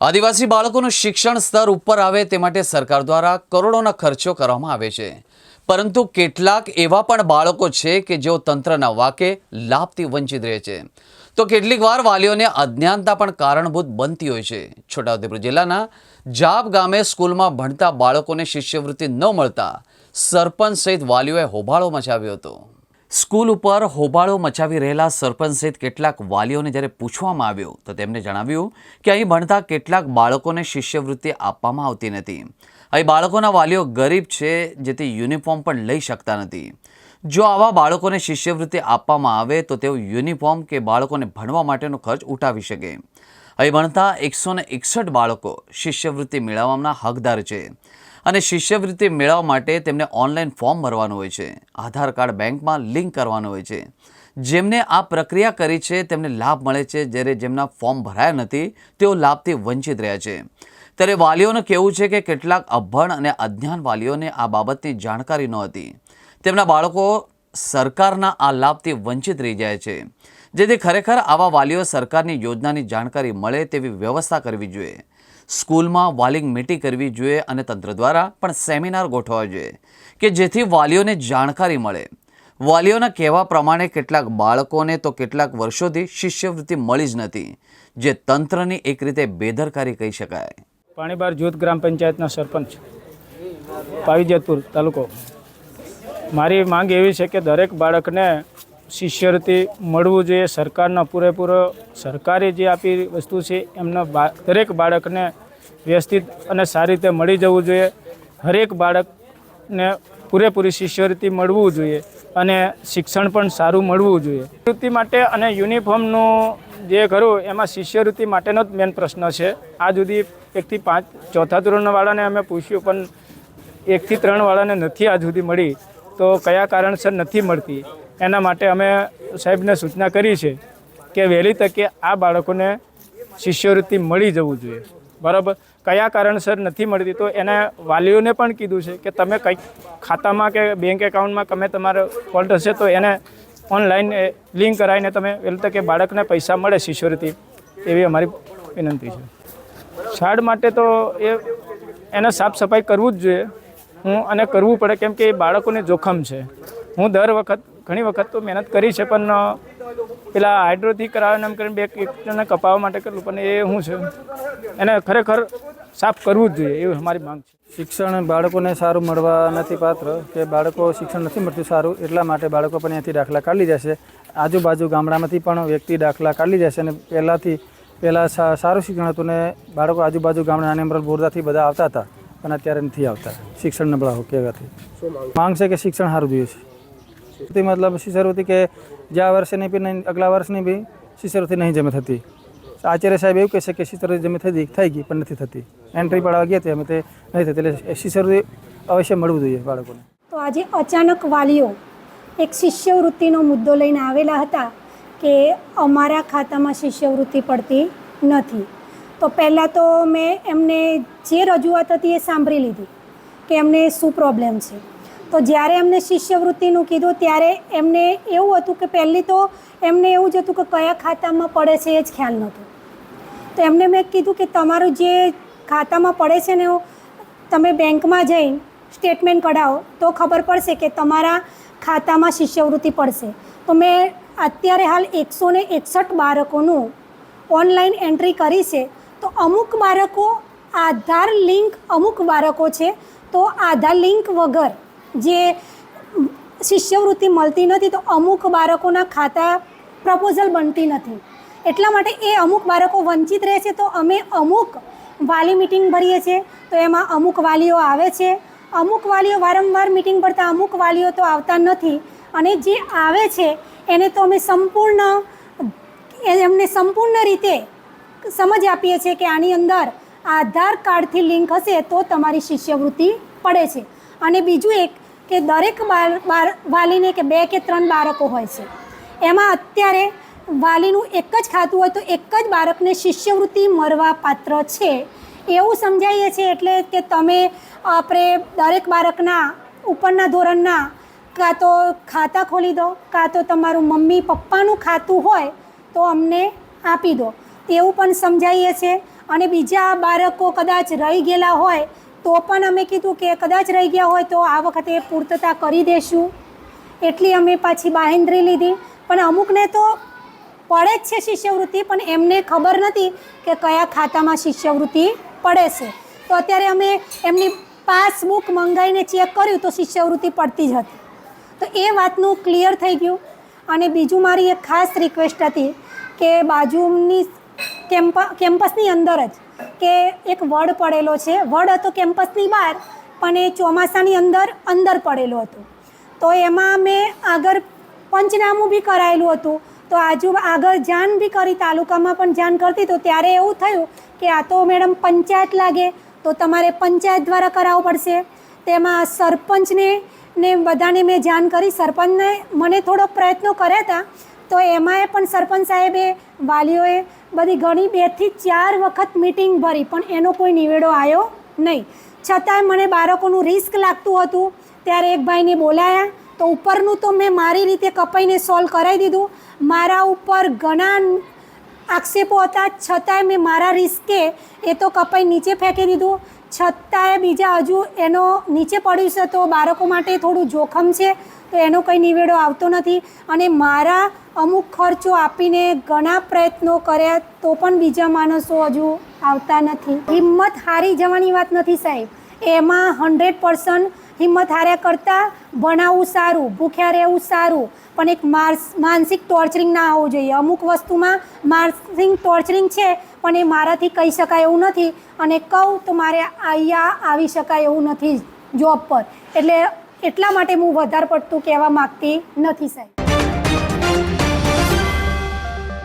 આદિવાસી બાળકોનું શિક્ષણ સ્તર ઉપર આવે તે માટે સરકાર દ્વારા કરોડોના ખર્ચો કરવામાં આવે છે, પરંતુ કેટલાક એવા પણ બાળકો છે કે જેઓ તંત્રના વાકે લાભથી વંચિત રહે છે, તો કેટલીક વાર વાલીઓને અજ્ઞાનતા પણ કારણભૂત બનતી હોય છે। છોટાઉદેપુર જિલ્લાના જાબ ગામે સ્કૂલમાં ભણતા બાળકોને શિષ્યવૃત્તિ ન મળતા સરપંચ સહિત વાલીઓએ હોબાળો મચાવ્યો હતો। સ્કૂલ ઉપર હોબાળો મચાવી રહેલા સરપંચ સહિત કેટલાક વાલીઓને જ્યારે પૂછવામાં આવ્યું તો તેમણે જણાવ્યું કે અહીં ભણતા કેટલાક બાળકોને શિષ્યવૃત્તિ આપવામાં આવતી નથી। અહીં બાળકોના વાલીઓ ગરીબ છે, જેથી યુનિફોર્મ પણ લઈ શકતા નથી। જો આવા બાળકોને શિષ્યવૃત્તિ આપવામાં આવે તો તેઓ યુનિફોર્મ કે બાળકોને ભણવા માટેનો ખર્ચ ઉઠાવી શકે। અહીં ભણતા 161 બાળકો શિષ્યવૃત્તિ મેળવવાના હકદાર છે અને શિષ્યવૃત્તિ મેળવવા માટે તેમને ઓનલાઈન ફોર્મ ભરવાનું હોય છે, આધાર કાર્ડ બેંકમાં લિંક કરવાનું હોય છે। જેમને આ પ્રક્રિયા કરી છે તેમને લાભ મળે છે, જ્યારે જેમના ફોર્મ ભરાયા નથી તેઓ લાભથી વંચિત રહ્યા છે। ત્યારે વાલીઓનું કહેવું છે કે કેટલાક અભણ અને અજ્ઞાન વાલીઓને આ બાબતની જાણકારી નહોતી, તેમના બાળકો સરકારના આ લાભથી વંચિત રહી જાય છે, જેથી ખરેખર આવા વાલીઓ સરકારની યોજનાની જાણકારી મળે તેવી વ્યવસ્થા કરવી જોઈએ। સ્કૂલમાં વાલીંગ મીટિંગ કરવી જોઈએ અને તંત્ર દ્વારા પણ સેમિનાર ગોઠવવા જોઈએ કે જેથી વાલીઓને જાણકારી મળે। વાલીઓના કહેવા પ્રમાણે કેટલાક બાળકોને તો કેટલાક વર્ષોથી શિષ્યવૃત્તિ મળી જ નથી, જે તંત્રની એક રીતે બેદરકારી કહી શકાય। પાણીબાર જૂથ ગ્રામ પંચાયતના સરપંચ પાવીજેતપુર તાલુકો। મારી માંગ એવી છે કે દરેક બાળકને શિષ્યવૃત્તિ મળવું જોઈએ। સરકારના પૂરેપૂરો સરકારે જે આપી વસ્તુ છે એમના દરેક બાળકને વ્યવસ્થિત અને સારી રીતે મળી જવું જોઈએ। હરેક બાળકને પૂરેપૂરી શિષ્યવૃત્તિ મળવું જોઈએ અને શિક્ષણ પણ સારું મળવું જોઈએ। શિષ્યવૃત્તિ માટે અને યુનિફોર્મનું જે ખરું એમાં શિષ્યવૃત્તિ માટેનો જ મેન પ્રશ્ન છે। આ સુધી 1 થી 5 ચોથા ધોરણવાળાને અમે પૂછ્યું, પણ 1 થી 3 વાળાને નથી આજ સુધી મળી, તો કયા કારણસર નથી મળતી એના માટે અમે સાહેબને સૂચના કરી છે કે વહેલી તકે આ બાળકોને શિષ્યવૃત્તિ મળી જવું જોઈએ। બરાબર, કયા કારણસર નથી મળતી તો એના વાલીઓને પણ કીધું છે કે તમે કંઈક ખાતામાં કે બેંક એકાઉન્ટમાં તમે તમારો ફોલ્ટ હશે તો એને ઓનલાઈન લિંક કરાવીને તમે વહેલી તકે બાળકને પૈસા મળે શિષ્યવૃત્તિ, એવી અમારી વિનંતી છે। શાળા માટે તો એને સાફ સફાઈ કરવું જ જોઈએ અને કરવું પડે, કેમ કે એ બાળકોને જોખમ છે। હું ઘણી વખત તો મહેનત કરી છે, પણ પેલા હાઇડ્રોથી કરાવે એમ કરીને એકને કપાવવા માટે કરેલું, પણ એ શું છે એને ખરેખર સાફ કરવું જ જોઈએ, એવી અમારી માંગ છે। શિક્ષણ બાળકોને સારું મળવા નથી પાત્ર, કે બાળકો શિક્ષણ નથી મળતું સારું, એટલા માટે બાળકો પણ અહીંયાથી દાખલા કાઢી જશે। આજુબાજુ ગામડામાંથી પણ વ્યક્તિ દાખલા કાઢી જશે અને પહેલાં સારું શિક્ષણ હતું ને બાળકો આજુબાજુ ગામડા નાની બોરદાથી બધા આવતા હતા, પણ અત્યારે નથી આવતા શિક્ષણ નબળા કહેવાથી। માંગ છે કે શિક્ષણ સારું જોઈએ છે, મતલબ શિષ્યવૃત્તિ કે જ્યાં વર્ષની બી અગલા વર્ષની બી શિષ્યવૃત્તિ નહીં જમે થતી। આચાર્ય સાહેબ એવું કહે છે કે શિષ્યવૃત્તિ જમે થઈ ગઈ પણ નથી થતી, એન્ટ્રી પાડવા ગયા તે અમે તે નહીં થતી, એટલે શિષ્યવૃત્તિ અવશ્ય મળવું જોઈએ બાળકોને। તો આજે અચાનક વાલીઓ એક શિષ્યવૃત્તિનો મુદ્દો લઈને આવેલા હતા કે અમારા ખાતામાં શિષ્યવૃત્તિ પડતી નથી। તો પહેલાં તો મેં એમને જે રજૂઆત હતી એ સાંભળી લીધી કે એમને શું પ્રોબ્લેમ છે। તો જ્યારે એમને શિષ્યવૃત્તિનું કીધું ત્યારે એમને એવું હતું કે પહેલી તો એમને એવું જ હતું કે કયા ખાતામાં પડે છે એ જ ખ્યાલ નહોતો। તો એમને મેં કીધું કે તમારું જે ખાતામાં પડે છે ને તમે બેંકમાં જઈને સ્ટેટમેન્ટ કઢાવો તો ખબર પડશે કે તમારા ખાતામાં શિષ્યવૃત્તિ પડશે। તો મેં અત્યારે હાલ 161 બાળકોનું ઓનલાઈન એન્ટ્રી કરી છે। તો અમુક બાળકો આધાર લિંક, અમુક બાળકો છે તો આધાર લિંક વગર જે શિષ્યવૃત્તિ મળતી નથી, તો અમુક બાળકોના ખાતા પ્રપોઝલ બનતી નથી, એટલા માટે એ અમુક બાળકો વંચિત રહે છે। તો અમે અમુક વાલી મિટિંગ ભરીએ છીએ, તો એમાં અમુક વાલીઓ આવે છે, અમુક વાલીઓ વારંવાર મિટિંગ ભરતા, અમુક વાલીઓ તો આવતા નથી, અને જે આવે છે એને તો અમે એમને સંપૂર્ણ રીતે સમજ આપીએ છીએ કે આની અંદર આધાર કાર્ડથી લિંક હશે તો તમારી શિષ્યવૃત્તિ પડે છે। અને બીજું એક કે દરેક વાલીને કે 2 કે 3 બાળકો હોય છે, એમાં અત્યારે વાલીનું એક જ ખાતું હોય તો એક જ બાળકને શિષ્યવૃત્તિ મળવા પાત્ર છે એવું સમજાવીએ છીએ। એટલે કે તમે આપણે દરેક બાળકના ઉપરના ધોરણના કાં તો ખાતા ખોલી દો, કાં તો તમારું મમ્મી પપ્પાનું ખાતું હોય તો અમને આપી દો, એવું પણ સમજાવીએ છીએ। અને બીજા બાળકો કદાચ રહી ગયેલા હોય તો પણ અમે કીધું કે કદાચ રહી ગયા હોય તો આ વખતે પૂર્તતા કરી દઈશું, એટલી અમે પાછી બાહેંધરી લીધી. પણ અમુકને તો પડે જ છે શિષ્યવૃત્તિ, પણ એમને ખબર નથી કે કયા ખાતામાં શિષ્યવૃત્તિ પડે છે. તો અત્યારે અમે એમની પાસબુક મંગાવીને ચેક કર્યું તો શિષ્યવૃત્તિ પડતી જ હતી. તો એ વાતનું ક્લિયર થઈ ગયું. અને બીજું મારી એક ખાસ રિક્વેસ્ટ હતી કે બાજુની કેમ્પસની અંદર જ કે એક વડ પડેલો છે, વડ હતો કેમ્પસની બહાર પણ એ ચોમાસાની અંદર પડેલો હતો. તો એમાં મેં આગળ પંચનામું બી કરાયેલું હતું. તો આગળ જાણ બી કરી, તાલુકામાં પણ જાણ કરતી. તો ત્યારે એવું થયું કે આ તો મેડમ પંચાયત લાગે, તો તમારે પંચાયત દ્વારા કરાવવું પડશે. તેમાં સરપંચને ને બધાને મેં જાણ કરી. સરપંચને મને થોડોક પ્રયત્નો કર્યા હતા, તો એમાંય પણ સરપંચ સાહેબે, વાલીઓએ બધી ઘણી 2 થી 4 વખત મિટિંગ ભરી, પણ એનો કોઈ નિવેડો આવ્યો નહીં. છતાંય મને બાળકોનું રિસ્ક લાગતું હતું. ત્યારે એક ભાઈને બોલાયા, તો ઉપરનું તો મેં મારી રીતે કપાઈને સોલ્વ કરાવી દીધું. મારા ઉપર ઘણા આક્ષેપો હતા, છતાંય મેં મારા રિસ્કે એ તો કપાઈ નીચે ફેંકી દીધું. છતાંય બીજા હજુ એનો નીચે પડ્યું છે, તો બાળકો માટે થોડું જોખમ છે, તો એનો કંઈ નિવેડો આવતો નથી. અને મારા અમુક ખર્ચો આપીને ઘણા પ્રયત્નો કર્યા તો પણ બીજા માણસો હજુ આવતા નથી. હિંમત હારી જવાની વાત નથી સાહેબ, એમાં 100% હિંમત હાર્યા કરતાં ભણાવવું સારું, ભૂખ્યા રહેવું સારું, પણ એક માનસિક ટોર્ચરિંગ ના આવવું જોઈએ. અમુક વસ્તુમાં માનસિક ટોર્ચરિંગ છે, પણ એ મારાથી કહી શકાય એવું નથી. અને કહું તો મારે અહીંયા આવી શકાય એવું નથી જોબ પર. એટલે એટલા માટે હું વધારે પડતું કહેવા માગતી નથી સાહેબ.